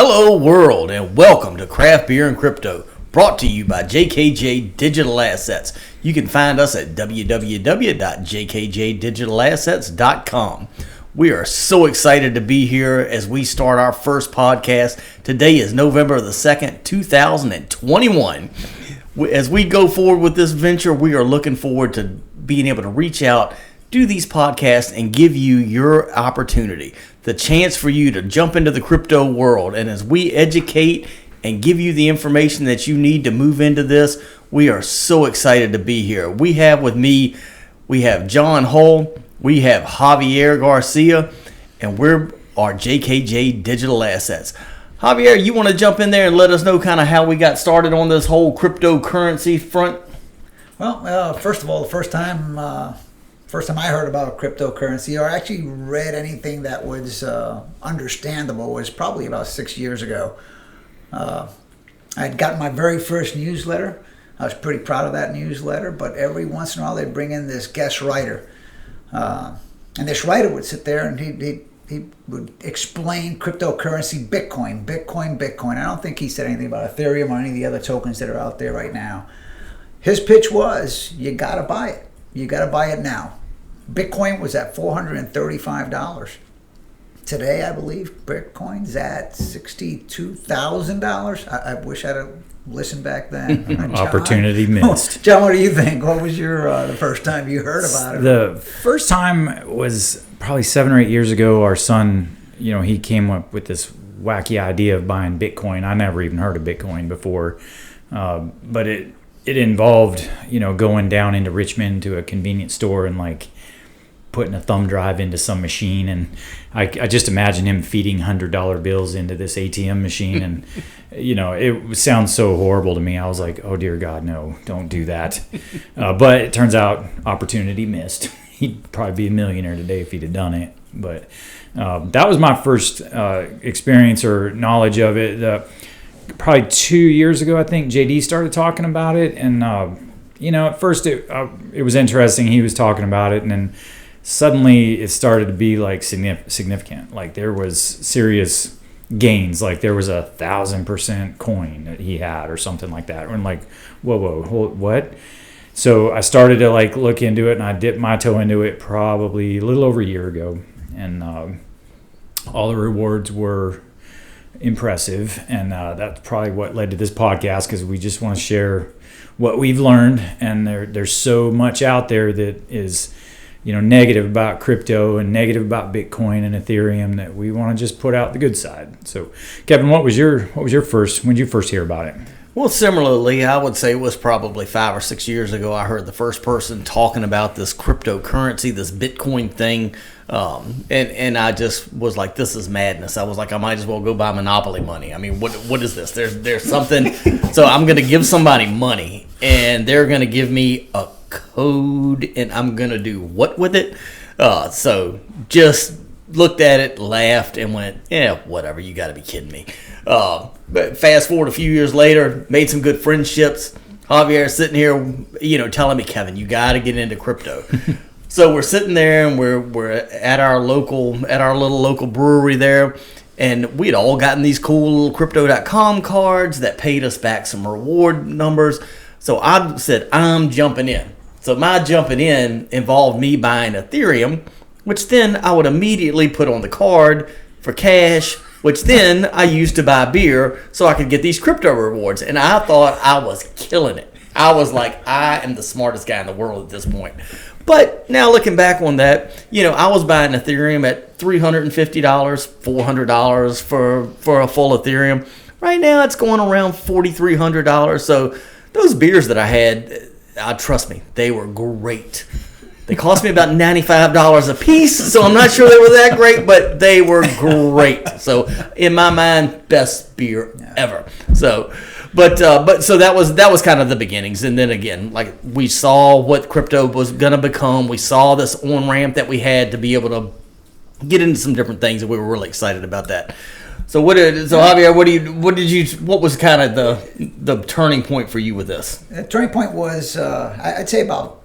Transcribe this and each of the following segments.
Hello world and welcome to Craft Beer and Crypto, brought to you by JKJ Digital Assets. You can find us at www.jkjdigitalassets.com. We are so excited to be here as we start our first podcast. Today is November the 2nd, 2021. As we go forward with this venture, we are looking forward to being able to reach out, do these podcasts, and give you your opportunity, the chance for you to jump into the crypto world. And as we educate and give you the information that you need to move into this, we are so excited to be here. We have John Hull, we have Javier Garcia, and we're our JKJ Digital Assets. Javier, you want to jump in there and let us know kind of how we got started on this whole cryptocurrency front? Well, first of all, the first time I heard about cryptocurrency or actually read anything that was understandable was probably about 6 years ago. I had gotten my very first newsletter. I was pretty proud of that newsletter, but every once in a while they'd bring in this guest writer. And this writer would sit there and he would explain cryptocurrency, Bitcoin. I don't think he said anything about Ethereum or any of the other tokens that are out there right now. His pitch was, you got to buy it. You got to buy it now. Bitcoin was at $435. Today, I believe Bitcoin's at $62,000. I wish I'd have listened back then. Opportunity missed. John, what do you think? What was your the first time you heard about it? The first time was probably 7 or 8 years ago. Our son, he came up with this wacky idea of buying Bitcoin. I never even heard of Bitcoin before, but it involved, going down into Richmond to a convenience store and putting a thumb drive into some machine. And I just imagine him feeding $100 bills into this ATM machine. And, it sounds so horrible to me. I was like, oh, dear God, no, don't do that. But it turns out opportunity missed. He'd probably be a millionaire today if he'd have done it. But that was my first experience or knowledge of it. Probably 2 years ago, I think JD started talking about it, and at first it was interesting. He was talking about it, and then suddenly it started to be significant. There was serious gains. There was 1,000% coin that he had, or something like that. And whoa, what? So I started to look into it, and I dipped my toe into it probably a little over a year ago, and all the rewards were impressive, and that's probably what led to this podcast, because we just want to share what we've learned. And there's so much out there that is negative about crypto and negative about Bitcoin and Ethereum that we want to just put out the good side. So Kevin, when did you first hear about it? Well, similarly, I would say it was probably 5 or 6 years ago I heard the first person talking about this cryptocurrency, this Bitcoin thing. And I just was like, this is madness. I was like, I might as well go buy Monopoly money. I mean, what is this? There's something. So I'm going to give somebody money, and they're going to give me a code, and I'm going to do what with it? So just looked at it, laughed, and went, yeah, whatever. You got to be kidding me. But fast forward a few years later, made some good friendships. Javier sitting here, telling me, Kevin, you got to get into crypto. So we're sitting there, and we're at our little local brewery there, and we'd all gotten these cool little Crypto.com cards that paid us back some reward numbers. So I said, I'm jumping in. So my jumping in involved me buying Ethereum, which then I would immediately put on the card for cash, which then I used to buy beer so I could get these crypto rewards. And I thought I was killing it. I was like, I am the smartest guy in the world at this point. But now looking back on that, I was buying Ethereum at $350, $400 for a full Ethereum. Right now it's going around $4,300. So those beers that I had, trust me, they were great. They cost me about $95 a piece, so I'm not sure they were that great, but they were great. So in my mind, best beer ever. So, but so that was kind of the beginnings, and then again, we saw what crypto was gonna become. We saw this on ramp that we had to be able to get into some different things, and we were really excited about that. So Javier, what was kind of the turning point for you with this? The turning point was I'd say about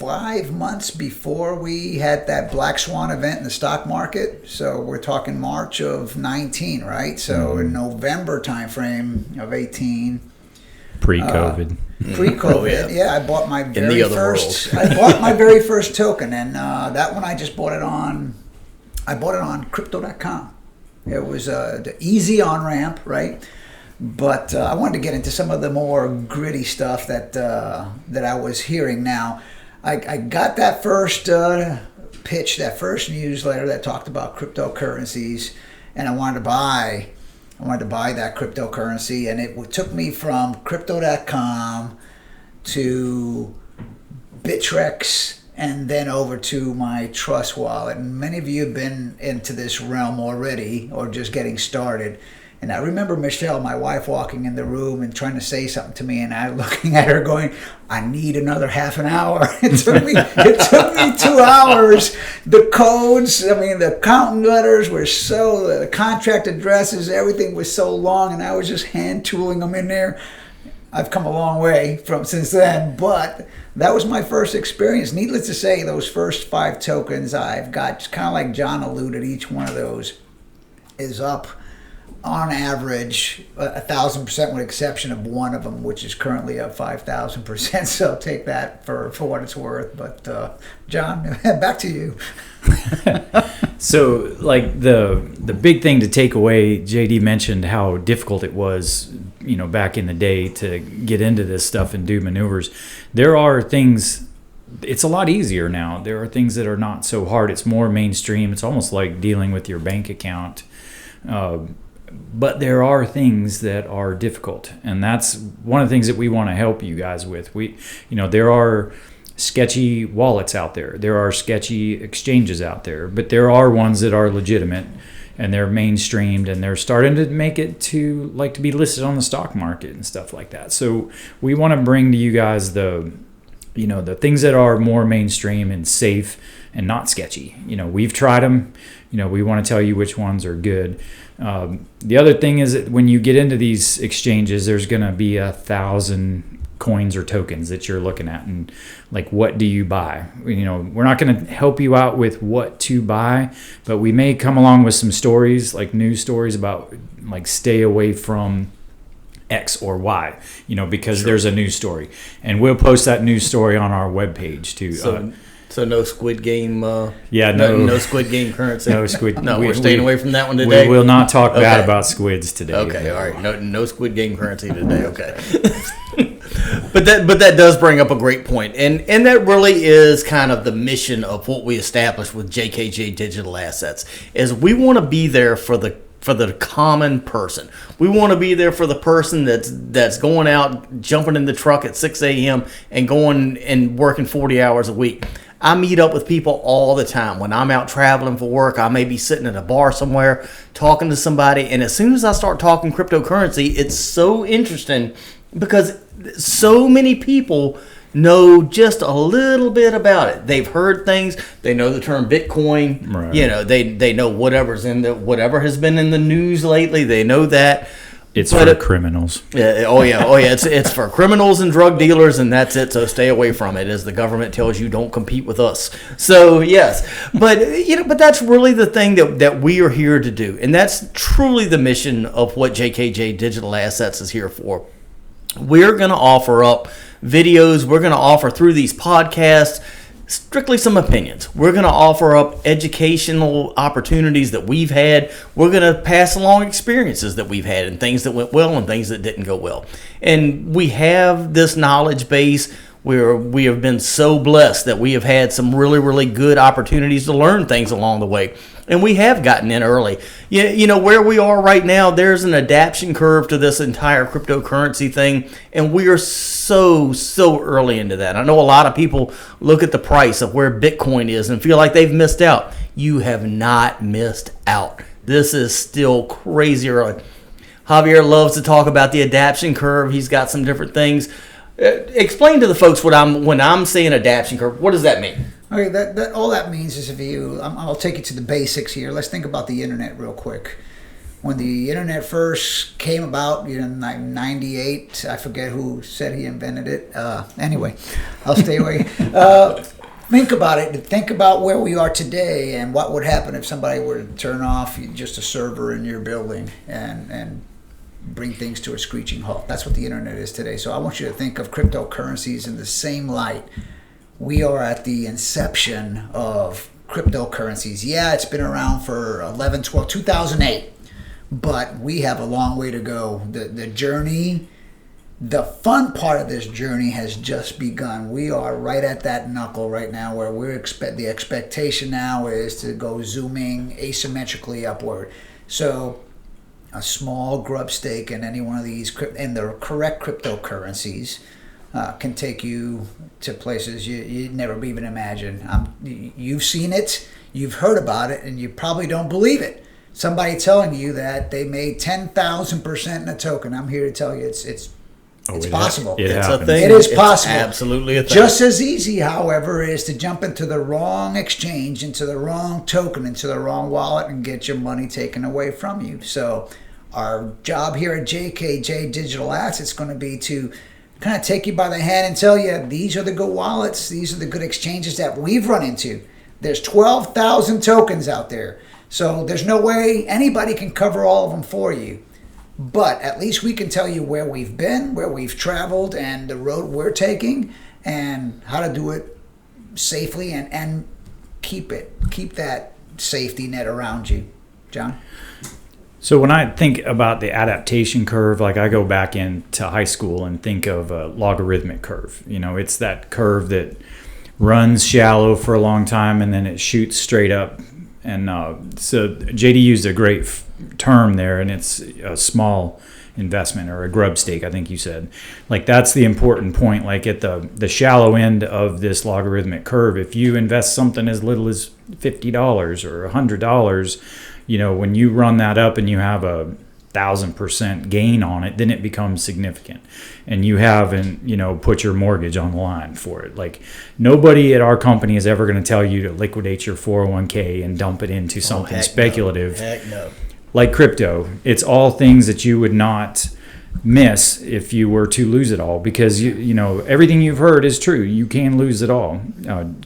5 months before we had that black swan event in the stock market. So we're talking March of 19, right? So in November timeframe of 18. Pre-COVID. Pre-COVID, yeah. I bought my very first. world. I bought my very first token, and that one I just bought it on. I bought it on Crypto.com. It was the easy on ramp, right? But I wanted to get into some of the more gritty stuff that I was hearing. Now, I got that first pitch, that first newsletter that talked about cryptocurrencies, and I wanted to buy that cryptocurrency, and it took me from Crypto.com to Bittrex and then over to my Trust wallet. And many of you have been into this realm already or just getting started. And I remember Michelle, my wife, walking in the room and trying to say something to me, and I looking at her going, I need another half an hour. It took me 2 hours. The codes, I mean, the accounting letters were the contract addresses, everything was so long, and I was just hand tooling them in there. I've come a long way since then, but that was my first experience. Needless to say, those first 5 tokens I've got, kind of like John alluded, each one of those is up on average 1,000%, with exception of one of them, which is currently up 5,000%. So take that for what it's worth. But John, back to you. So, like the big thing to take away, JD mentioned how difficult it was, back in the day to get into this stuff and do maneuvers. There are things. It's a lot easier now. There are things that are not so hard. It's more mainstream. It's almost like dealing with your bank account. But there are things that are difficult, and that's one of the things that we want to help you guys with. There are sketchy wallets out there. There are sketchy exchanges out there, but there are ones that are legitimate and they're mainstreamed and they're starting to make it to be listed on the stock market and stuff like that. So we want to bring to you guys the things that are more mainstream and safe and not sketchy. We've tried them. We want to tell you which ones are good. The other thing is that when you get into these exchanges, there's going to be 1,000 coins or tokens that you're looking at, and what do you buy? We're not going to help you out with what to buy, but we may come along with some stories, like news stories about stay away from X or Y, because there's a news story, and we'll post that news story on our webpage too. So no Squid Game. No Squid Game currency. No Squid. No, we're staying away from that one today. We will not talk bad about squids today. Okay, all right. No Squid Game currency today. Okay. But that does bring up a great point, and that really is kind of the mission of what we established with JKJ Digital Assets. Is we want to be there for the common person. We want to be there for the person that's going out, jumping in the truck at 6 a.m. and going and working 40 hours a week. I meet up with people all the time. When I'm out traveling for work, I may be sitting at a bar somewhere talking to somebody, and as soon as I start talking cryptocurrency, it's so interesting because so many people know just a little bit about it. They've heard things. They know the term Bitcoin. Right. They know whatever has been in the news lately. They know that. It's for criminals. Yeah. Oh yeah. It's for criminals and drug dealers, and that's it. So stay away from it, as the government tells you, don't compete with us. So yes, but that's really the thing that we are here to do, and that's truly the mission of what JKJ Digital Assets is here for. We're going to offer up videos. We're going to offer through these podcasts strictly some opinions. We're going to offer up educational opportunities that we've had. We're going to pass along experiences that we've had and things that went well and things that didn't go well. And we have this knowledge base where we have been so blessed that we have had some really, really good opportunities to learn things along the way. And we have gotten in early. Where we are right now, there's an adaptation curve to this entire cryptocurrency thing, and we are so early into that. I know a lot of people look at the price of where Bitcoin is and feel like they've missed out. You have not missed out. This is still crazy early. Javier loves to talk about the adaptation curve. He's got some different things. Explain to the folks when I'm saying adaptation curve, what does that mean? Okay, that all that means is I'll take you to the basics here. Let's think about the internet real quick. when the internet first came about, in like 98, I forget who said he invented it. Anyway, I'll stay away. Think about it. Think about where we are today and what would happen if somebody were to turn off just a server in your building and bring things to a screeching halt. That's what the internet is today. So I want you to think of cryptocurrencies in the same light. We are at the inception of cryptocurrencies. Yeah, it's been around for 2008. But we have a long way to go. The journey, the fun part of this journey has just begun. We are right at that knuckle right now where the expectation now is to go zooming asymmetrically upward. So a small grub stake in any one of these, in the correct cryptocurrencies, can take you to places you'd never even imagine. You've seen it, you've heard about it, and you probably don't believe it. Somebody telling you that they made 10,000% in a token. I'm here to tell you it's possible. It's a thing. It is possible. It's absolutely a thing. Just as easy, however, is to jump into the wrong exchange, into the wrong token, into the wrong wallet, and get your money taken away from you. So our job here at JKJ Digital Assets is going to be to kind of take you by the hand and tell you these are the good wallets, these are the good exchanges that we've run into. There's 12,000 tokens out there. So there's no way anybody can cover all of them for you. But at least we can tell you where we've been, where we've traveled, and the road we're taking, and how to do it safely and keep that safety net around you. John? So when I think about the adaptation curve, like I go back into high school and think of a logarithmic curve. It's that curve that runs shallow for a long time and then it shoots straight up. And so JD used a great term there, and it's a small investment or a grub stake, I think you said. Like that's the important point. Like at the shallow end of this logarithmic curve, if you invest something as little as $50 or $100, when you run that up and you have 1,000% gain on it, then it becomes significant. And you haven't, put your mortgage on the line for it. Like nobody at our company is ever going to tell you to liquidate your 401k and dump it into something speculative. Heck no. Like crypto. It's all things that you would not miss if you were to lose it all, because you know everything you've heard is true. You can lose it all.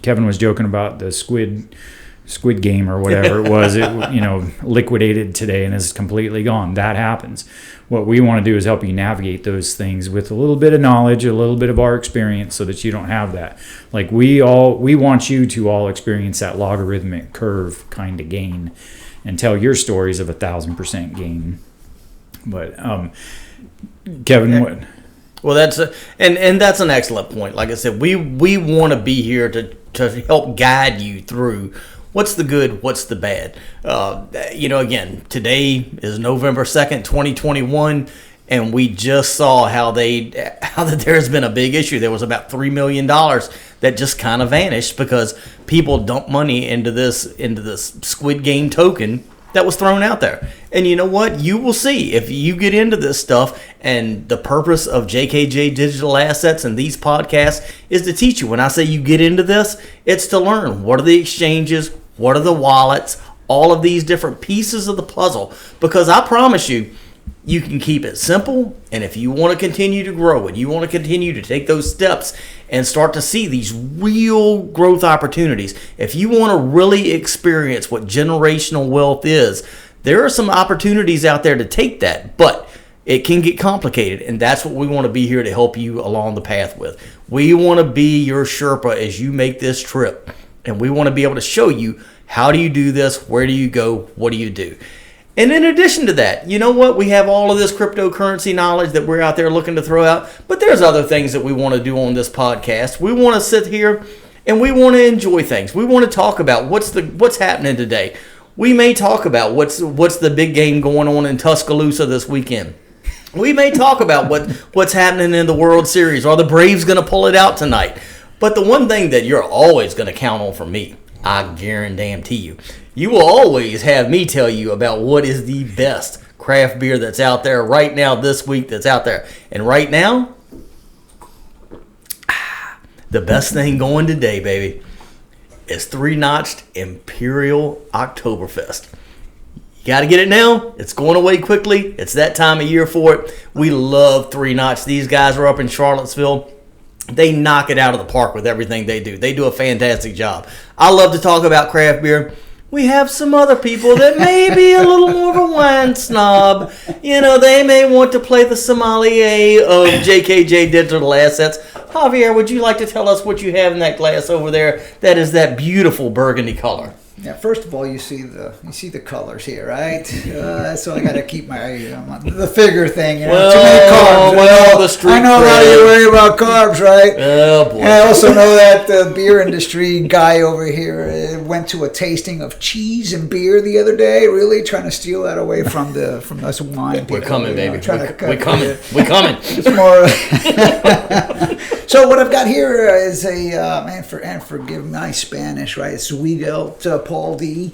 Kevin was joking about the Squid Game or whatever it was. It liquidated today and is completely gone. That happens. What we want to do is help you navigate those things with a little bit of knowledge, a little bit of our experience, so that you don't have that. Like we want you to all experience that logarithmic curve kind of gain and tell your stories of 1,000% gain. But Kevin, what? Well, that's that's an excellent point. Like I said, we want to be here to help guide you through what's the good, what's the bad. Again, today is November 2nd, 2021, and we just saw how that there's been a big issue. There was about $3 million that just kind of vanished because people dumped money into this Squid Game token that was thrown out there. And you know what? You will see if you get into this stuff. And the purpose of JKJ Digital Assets and these podcasts is to teach you. When I say you get into this, it's to learn what are the exchanges, what are the wallets, all of these different pieces of the puzzle. Because I promise you, you can keep it simple. And if you want to continue to grow and you want to continue to take those steps and start to see these real growth opportunities, if you want to really experience what generational wealth is, there are some opportunities out there to take that, but it can get complicated, and that's what we want to be here to help you along the path with. We want to be your Sherpa as you make this trip, and we want to be able to show you how do you do this, where do you go, what do you do. And in addition to that, you know what? We have all of this cryptocurrency knowledge that we're out there looking to throw out, but there's other things that we want to do on this podcast. We want to sit here and we want to enjoy things. We want to talk about what's happening today. We may talk about what's the big game going on in Tuscaloosa this weekend. We may talk about what's happening in the World Series. Are the Braves going to pull it out tonight? But the one thing that you're always going to count on from me, I guarantee you, you will always have me tell you about what is the best craft beer that's out there right now this week that's out there. And right now, the best thing going today, baby, is 3-notched Imperial Oktoberfest. got to get it now. It's going away quickly. It's that time of year for it. We love 3 Notch. These guys are up in Charlottesville. They knock it out of the park with everything they do. They do a fantastic job. I love to talk about craft beer. We have some other people that may be a little more of a wine snob. You know, they may want to play the sommelier of JKJ Digital Assets. Javier, would you like to tell us what you have in that glass over there that is that beautiful burgundy color? Yeah, first of all, you see the colors here, right? So I got to keep my the figure thing. You know, too many carbs. I know how you worry about carbs, right? Oh boy! And I also know that the beer industry guy over here went to a tasting of cheese and beer the other day. Really trying to steal that away from us wine people. We're coming, baby. We're coming. We're coming. It's more. So what I've got here is a and forgive my Spanish, right? It's Suigo to Paul D.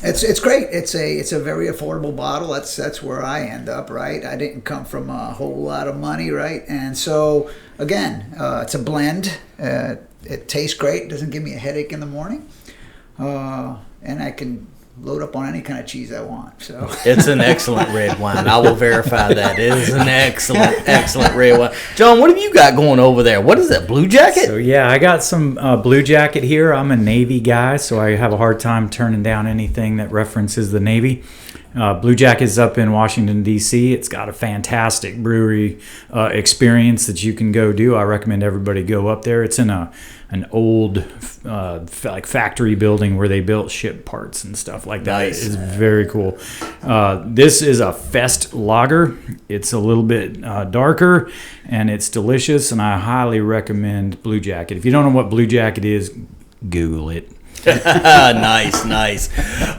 It's great. It's a very affordable bottle. That's where I end up, right? I didn't come from a whole lot of money, right? And so again, it's a blend. It tastes great. It doesn't give me a headache in the morning, and I can load up on any kind of cheese I want. So it's an excellent red wine. I will verify that. It is an excellent red wine. John, what have you got going over there? What is that, Blue Jacket? So yeah, I got some Blue Jacket here. I'm a Navy guy, so I have a hard time turning down anything that references the Navy. Blue Jacket is up in Washington, D.C. It's got a fantastic brewery experience that you can go do. I recommend everybody go up there. It's in an old like factory building where they built ship parts and stuff like that. Nice. It's very cool. This is a Fest lager. It's a little bit darker, and it's delicious, and I highly recommend Blue Jacket. If you don't know what Blue Jacket is, Google it. Nice.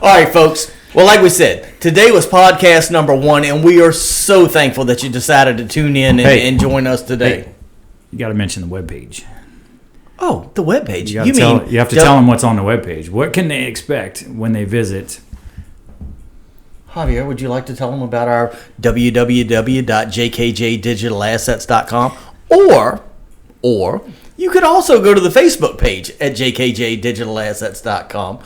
All right, folks. Well, like we said, today was podcast number 1, and we are so thankful that you decided to tune in and join us today. Hey, you got to mention the webpage. Oh, the webpage. You have to tell them what's on the webpage. What can they expect when they visit? Javier, would you like to tell them about our www.jkjdigitalassets.com? Or you could also go to the Facebook page at jkjdigitalassets.com.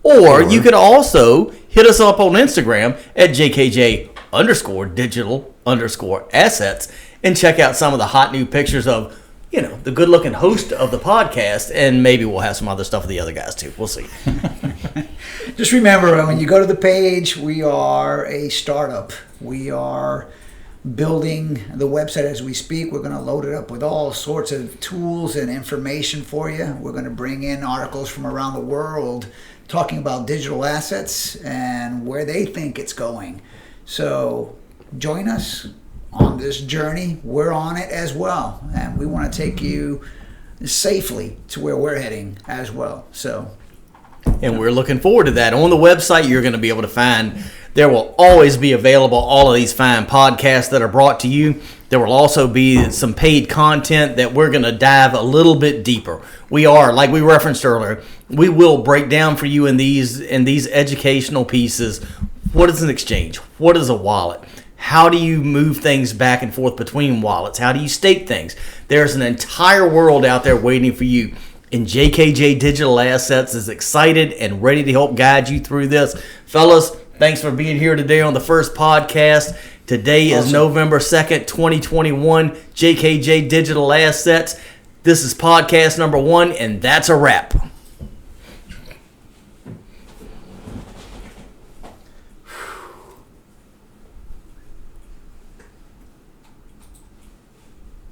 Or you could also hit us up on Instagram at jkj_digital_assets and check out some of the hot new pictures of, you know, the good-looking host of the podcast, and maybe we'll have some other stuff of the other guys too. We'll see. Just remember, when you go to the page, we are a startup. We are building the website as we speak. We're going to load it up with all sorts of tools and information for you. We're going to bring in articles from around the world talking about digital assets and where they think it's going. So join us on this journey. We're on it as well, and we want to take you safely to where we're heading as well. And we're looking forward to that. On the website, you're going to be able to find, there will always be available all of these fine podcasts that are brought to you. There will also be some paid content that we're going to dive a little bit deeper. We are, like we referenced earlier, we will break down for you in these educational pieces. What is an exchange? What is a wallet? How do you move things back and forth between wallets? How do you stake things? There's an entire world out there waiting for you. And JKJ Digital Assets is excited and ready to help guide you through this. Fellas, thanks for being here today on the first podcast. Today is November 2nd, 2021. JKJ Digital Assets. This is podcast number 1, and that's a wrap.